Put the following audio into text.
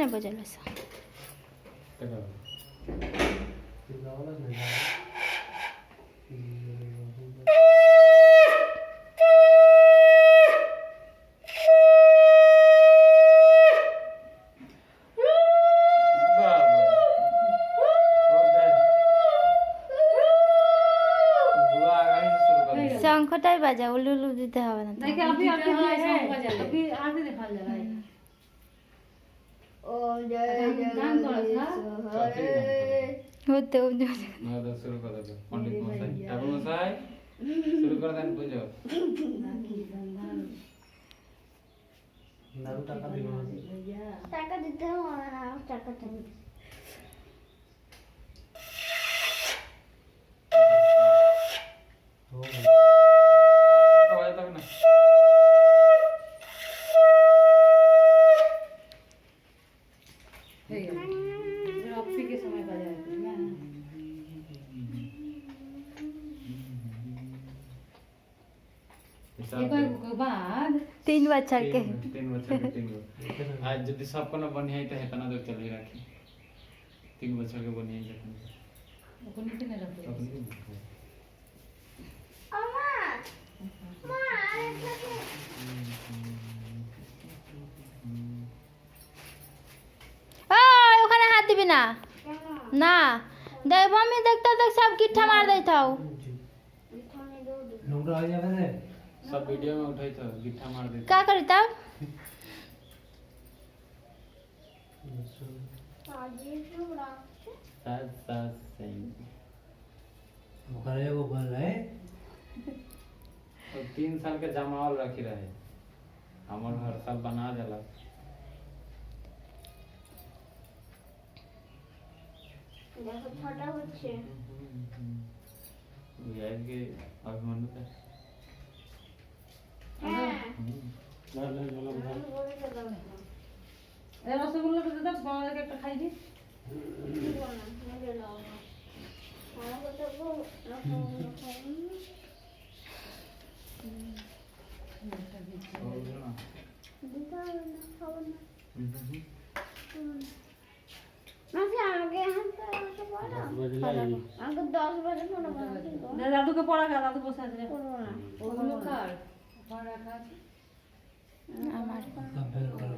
नाही बजावलं असं শঙ্খটাই বাজা উলু উলু দিতে হবে না देखिए अभी अभी शंख बजा अभी आगे दिखा जा रहा है ओम जय जय गान कौन सा होते शुरू कर दो पंडित मशाई ठाकुर मशाई शुरू कर दें पूजो नारू टाका दिबो टाका दिते हो ना टाका चाहिए हो कवाय तक ना अभी के समय बजा है एक बाद 3 बच्चा के 3 बच्चा के 3 आज यदि सबको ना बनिया तो है तना तो चले राखी 3 बच्चा के बनिया जखन ओकनी के नहीं रखो अम्मा मां आरे ओए ওখানে হাত দিবি না না দেখ আমি দেখতে দেখ সব কিঠা মার দেইতাও नोंगरा हो जावे रे सब वीडियो में उठाई था गिट्ठा मार दे का करी तब आज ये पूरा साथ साथ सही ओकरे वो बोल रहे तो 3 साल के जमावल रखी रहे हमर हर साल बना जाला देखो छोटा হচ্ছে यार के अभिमन्यु का হ্যাঁ ला ला ला আমি বলে দিলাম ए रसगुल्ला तो दादा बाबा के একটা খাই দি দিব না মজা লাও না আমার তো গো দিতা না খাও না মাসি আগে হাতে তো পড়া আগে 10 বাজে ফোন করো दादू के पड़ा का दादू बसा दे করব না ओगलो कर पड़ा का আমার कंपेयर कर